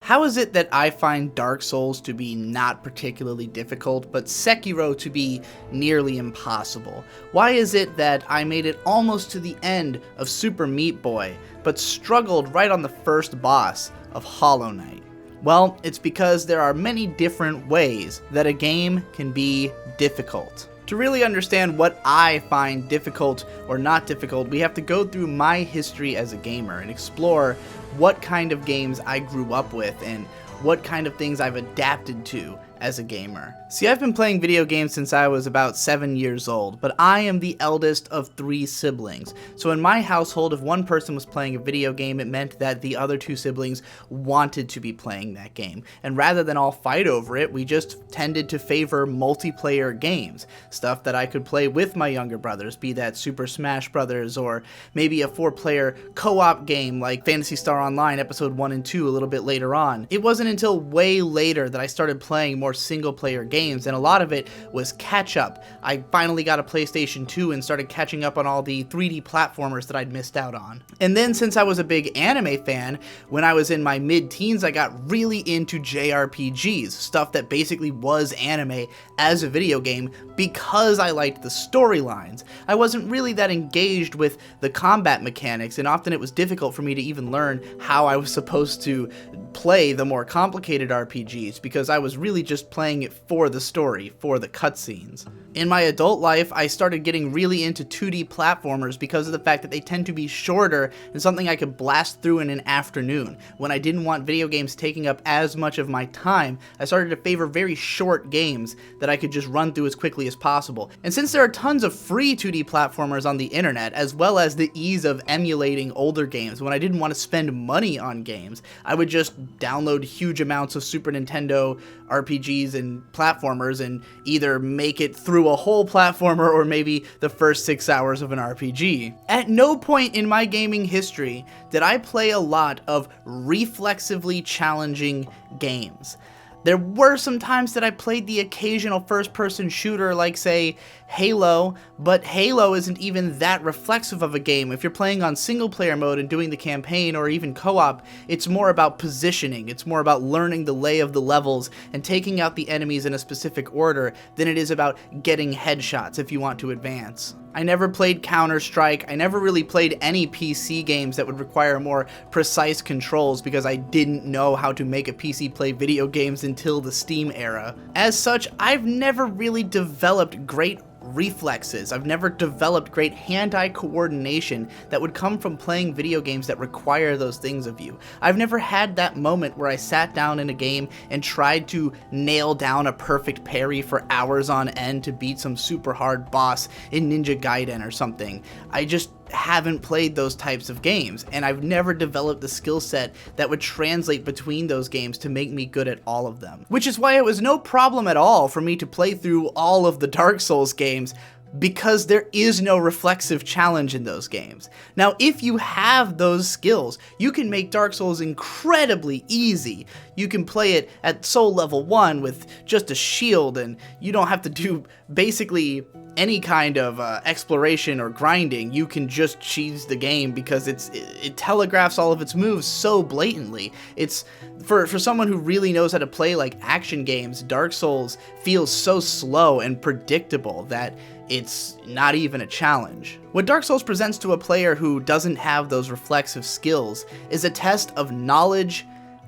How is it that I find Dark Souls to be not particularly difficult, but Sekiro to be nearly impossible? Why is it that I made it almost to the end of Super Meat Boy, but struggled right on the first boss of Hollow Knight? Well, it's because there are many different ways that a game can be difficult. To really understand what I find difficult or not difficult, we have to go through my history as a gamer and explore what kind of games I grew up with and what kind of things I've adapted to as a gamer. See, I've been playing video games since I was about 7 years old, but I am the eldest of 3 siblings. So in my household, if one person was playing a video game, it meant that the other 2 siblings wanted to be playing that game. And rather than all fight over it, we just tended to favor multiplayer games. Stuff that I could play with my younger brothers, be that Super Smash Brothers or maybe a 4-player co-op game like Phantasy Star Online Episode 1 and 2 a little bit later on. It wasn't until way later that I started playing more single-player games, and a lot of it was catch-up. I finally got a PlayStation 2 and started catching up on all the 3D platformers that I'd missed out on. And then, since I was a big anime fan, when I was in my mid-teens, I got really into JRPGs, stuff that basically was anime as a video game because I liked the storylines. I wasn't really that engaged with the combat mechanics, and often it was difficult for me to even learn how I was supposed to play the more complicated RPGs because I was really just playing it for the story, for the cutscenes. In my adult life, I started getting really into 2D platformers because of the fact that they tend to be shorter and something I could blast through in an afternoon. When I didn't want video games taking up as much of my time, I started to favor very short games that I could just run through as quickly as possible. And since there are tons of free 2D platformers on the internet, as well as the ease of emulating older games, when I didn't want to spend money on games, I would just download huge amounts of Super Nintendo RPGs and platformers and either make it through a whole platformer or maybe the first 6 hours of an RPG. At no point in my gaming history did I play a lot of reflexively challenging games. There were some times that I played the occasional first-person shooter like, say, Halo, but Halo isn't even that reflexive of a game. If you're playing on single-player mode and doing the campaign or even co-op, it's more about positioning. It's more about learning the lay of the levels and taking out the enemies in a specific order than it is about getting headshots if you want to advance. I never played Counter-Strike. I never really played any PC games that would require more precise controls because I didn't know how to make a PC play video games until the Steam era. As such, I've never really developed great reflexes. I've never developed great hand-eye coordination that would come from playing video games that require those things of you. I've never had that moment where I sat down in a game and tried to nail down a perfect parry for hours on end to beat some super hard boss in Ninja Gaiden or something. I just haven't played those types of games, and I've never developed the skill set that would translate between those games to make me good at all of them. Which is why it was no problem at all for me to play through all of the Dark Souls games, because there is no reflexive challenge in those games. Now, if you have those skills, you can make Dark Souls incredibly easy. You can play it at Soul Level 1 with just a shield, and you don't have to do basically any kind of exploration or grinding. You can just cheese the game because it telegraphs all of its moves so blatantly. It's for someone who really knows how to play like action games, Dark Souls feels so slow and predictable that it's not even a challenge. What Dark Souls presents to a player who doesn't have those reflexive skills is a test of knowledge,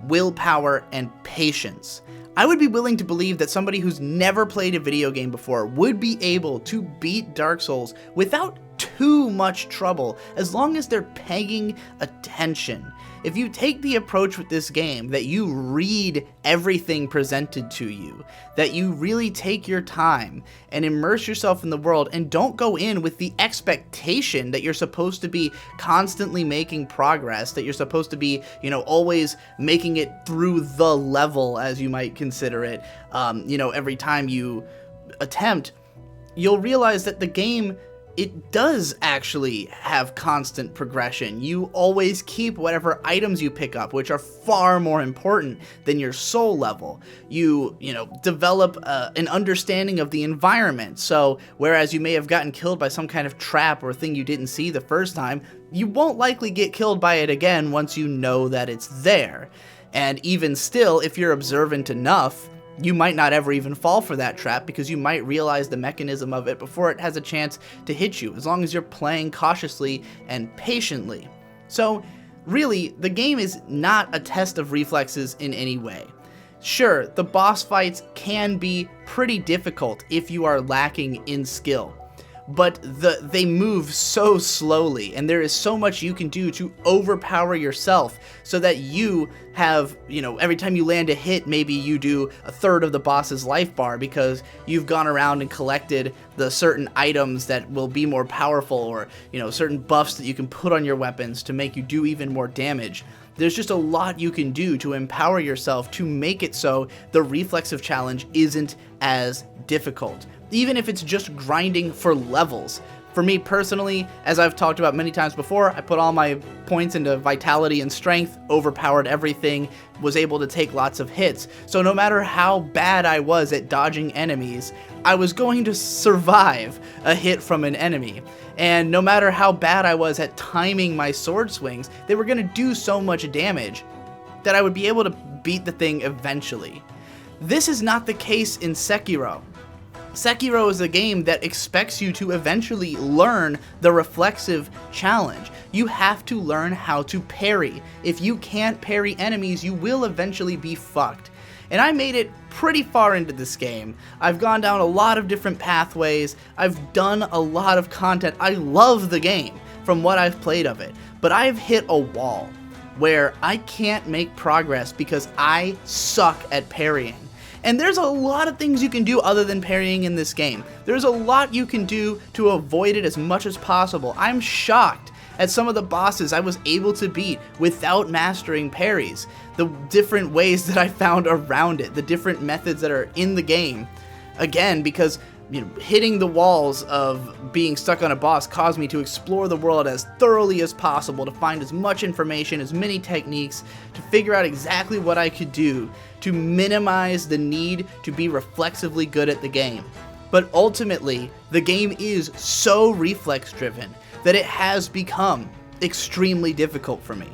willpower, and patience. I would be willing to believe that somebody who's never played a video game before would be able to beat Dark Souls without too much trouble, as long as they're paying attention. If you take the approach with this game that you read everything presented to you, that you really take your time and immerse yourself in the world and don't go in with the expectation that you're supposed to be constantly making progress, that you're supposed to be, always making it through the level, as you might consider it, every time you attempt, you'll realize that the game, it does actually have constant progression. You always keep whatever items you pick up, which are far more important than your soul level. You develop an understanding of the environment. So whereas you may have gotten killed by some kind of trap or thing you didn't see the first time, you won't likely get killed by it again once you know that it's there. And even still, if you're observant enough, you might not ever even fall for that trap because you might realize the mechanism of it before it has a chance to hit you, as long as you're playing cautiously and patiently. So really, the game is not a test of reflexes in any way. Sure, the boss fights can be pretty difficult if you are lacking in skill, but they move so slowly, and there is so much you can do to overpower yourself so that you have, every time you land a hit, maybe you do a third of the boss's life bar because you've gone around and collected the certain items that will be more powerful, or, certain buffs that you can put on your weapons to make you do even more damage. There's just a lot you can do to empower yourself to make it so the reflexive challenge isn't as difficult, even if it's just grinding for levels. For me personally, as I've talked about many times before, I put all my points into vitality and strength, overpowered everything, was able to take lots of hits. So no matter how bad I was at dodging enemies, I was going to survive a hit from an enemy. And no matter how bad I was at timing my sword swings, they were going to do so much damage that I would be able to beat the thing eventually. This is not the case in Sekiro. Sekiro is a game that expects you to eventually learn the reflexive challenge. You have to learn how to parry. If you can't parry enemies, you will eventually be fucked. And I made it pretty far into this game. I've gone down a lot of different pathways. I've done a lot of content. I love the game from what I've played of it. But I've hit a wall where I can't make progress because I suck at parrying. And there's a lot of things you can do other than parrying in this game. There's a lot you can do to avoid it as much as possible. I'm shocked at some of the bosses I was able to beat without mastering parries. The different ways that I found around it, the different methods that are in the game. Again, because hitting the walls of being stuck on a boss caused me to explore the world as thoroughly as possible, to find as much information, as many techniques, to figure out exactly what I could do to minimize the need to be reflexively good at the game. But ultimately, the game is so reflex driven that it has become extremely difficult for me.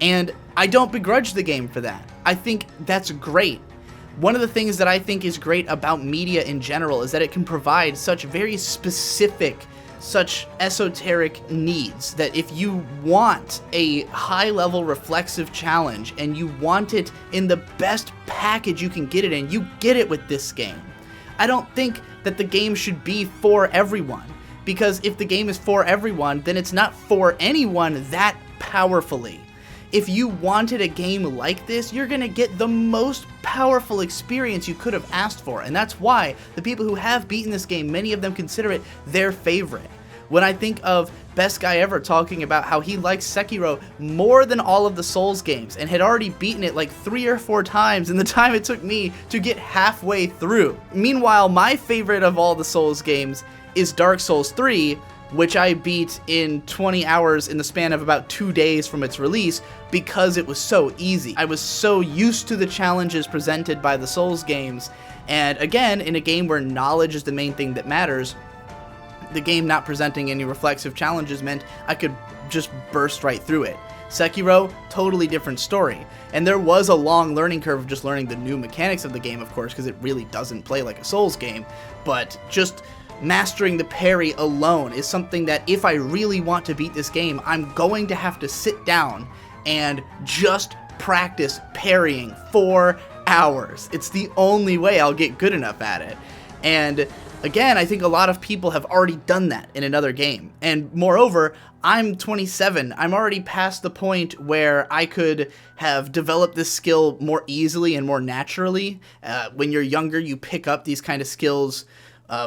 And I don't begrudge the game for that. I think that's great. One of the things that I think is great about media in general is that it can provide such very specific, such esoteric needs that if you want a high-level reflexive challenge and you want it in the best package you can get it in, you get it with this game. I don't think that the game should be for everyone, because if the game is for everyone, then it's not for anyone that powerfully. If you wanted a game like this, you're gonna get the most powerful experience you could have asked for, and that's why the people who have beaten this game, many of them consider it their favorite. When I think of Best Guy Ever talking about how he likes Sekiro more than all of the Souls games and had already beaten it like 3 or 4 times in the time it took me to get halfway through. Meanwhile, my favorite of all the Souls games is Dark Souls 3, which I beat in 20 hours in the span of about 2 days from its release because it was so easy. I was so used to the challenges presented by the Souls games, and again, in a game where knowledge is the main thing that matters, the game not presenting any reflexive challenges meant I could just burst right through it. Sekiro, totally different story. And there was a long learning curve of just learning the new mechanics of the game, of course, because it really doesn't play like a Souls game, but just mastering the parry alone is something that if I really want to beat this game, I'm going to have to sit down and just practice parrying for hours. It's the only way I'll get good enough at it. And again, I think a lot of people have already done that in another game. And moreover, I'm 27. I'm already past the point where I could have developed this skill more easily and more naturally. When you're younger, you pick up these kind of skills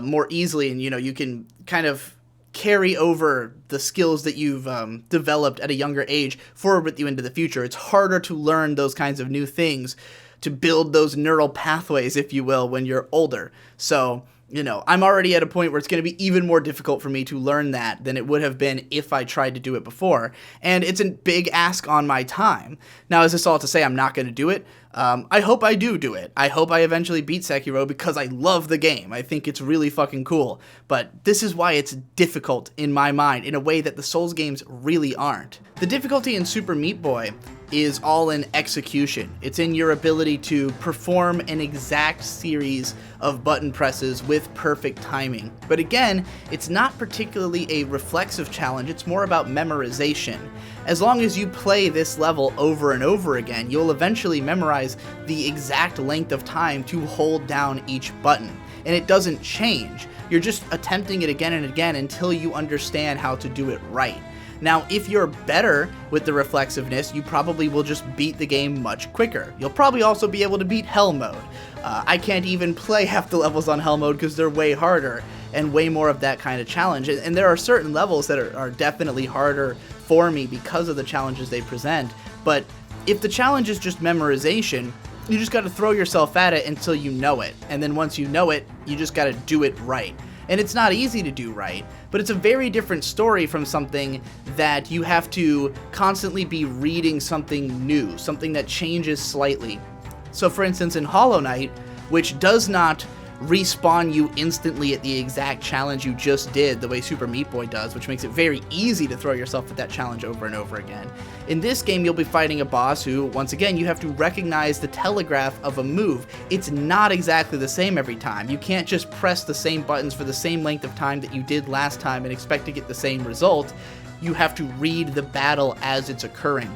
more easily, and you can kind of carry over the skills that you've developed at a younger age forward with you into the future. It's harder to learn those kinds of new things, to build those neural pathways, if you will, when you're older. So, I'm already at a point where it's going to be even more difficult for me to learn that than it would have been if I tried to do it before. And it's a big ask on my time. Now, is this all to say I'm not going to do it? I hope I do it. I hope I eventually beat Sekiro because I love the game. I think it's really fucking cool. But this is why it's difficult in my mind in a way that the Souls games really aren't. The difficulty in Super Meat Boy is all in execution. It's in your ability to perform an exact series of button presses with perfect timing. But again, it's not particularly a reflexive challenge, it's more about memorization. As long as you play this level over and over again, you'll eventually memorize the exact length of time to hold down each button. And it doesn't change. You're just attempting it again and again until you understand how to do it right. Now, if you're better with the reflexiveness, you probably will just beat the game much quicker. You'll probably also be able to beat Hell Mode. I can't even play half the levels on Hell Mode because they're way harder and way more of that kind of challenge. And there are certain levels that are definitely harder for me because of the challenges they present. But if the challenge is just memorization, you just got to throw yourself at it until you know it. And then once you know it, you just got to do it right. And it's not easy to do right, but it's a very different story from something that you have to constantly be reading something new, something that changes slightly. So for instance, in Hollow Knight, which does not respawn you instantly at the exact challenge you just did the way Super Meat Boy does, which makes it very easy to throw yourself at that challenge over and over again. In this game, you'll be fighting a boss who, once again, you have to recognize the telegraph of a move. It's not exactly the same every time. You can't just press the same buttons for the same length of time that you did last time and expect to get the same result. You have to read the battle as it's occurring.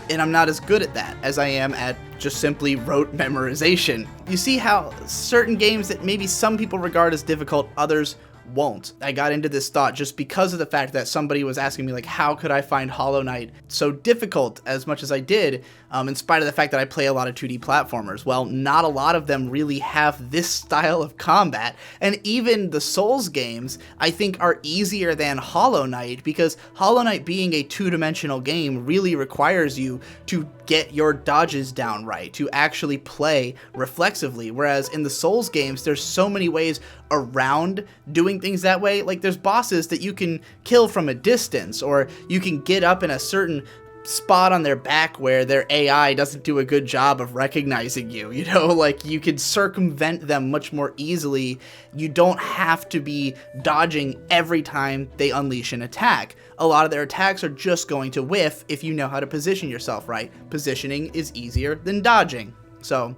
And I'm not as good at that as I am at just simply rote memorization. You see how certain games that maybe some people regard as difficult, others won't. I got into this thought just because of the fact that somebody was asking me, like, how could I find Hollow Knight so difficult as much as I did, in spite of the fact that I play a lot of 2D platformers. Well, not a lot of them really have this style of combat, and even the Souls games, I think, are easier than Hollow Knight, because Hollow Knight, being a two-dimensional game, really requires you to get your dodges down right, to actually play reflexively, whereas in the Souls games, there's so many ways around doing things that way. Like, there's bosses that you can kill from a distance, or you can get up in a certain spot on their back where their AI doesn't do a good job of recognizing you, you know, like you can circumvent them much more easily. You don't have to be dodging every time they unleash an attack. A lot of their attacks are just going to whiff if you know how to position yourself right. Positioning is easier than dodging. So,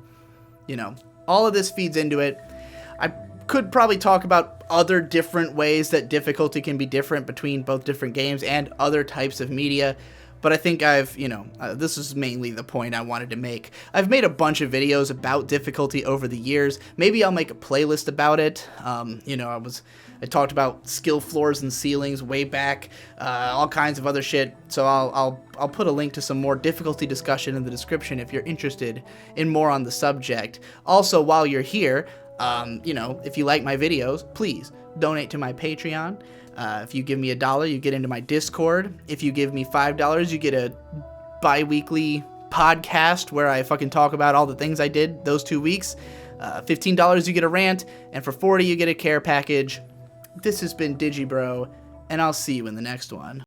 you know, all of this feeds into it. I could probably talk about other different ways that difficulty can be different between both different games and other types of media. But I think I've, this is mainly the point I wanted to make. I've made a bunch of videos about difficulty over the years. Maybe I'll make a playlist about it. I talked about skill floors and ceilings way back, all kinds of other shit. So I'll put a link to some more difficulty discussion in the description if you're interested in more on the subject. Also, while you're here, if you like my videos, please donate to my Patreon. If you give me $1, you get into my Discord. If you give me $5, you get a bi-weekly podcast where I fucking talk about all the things I did those 2 weeks. $15, you get a rant. And for $40, you get a care package. This has been DigiBro, and I'll see you in the next one.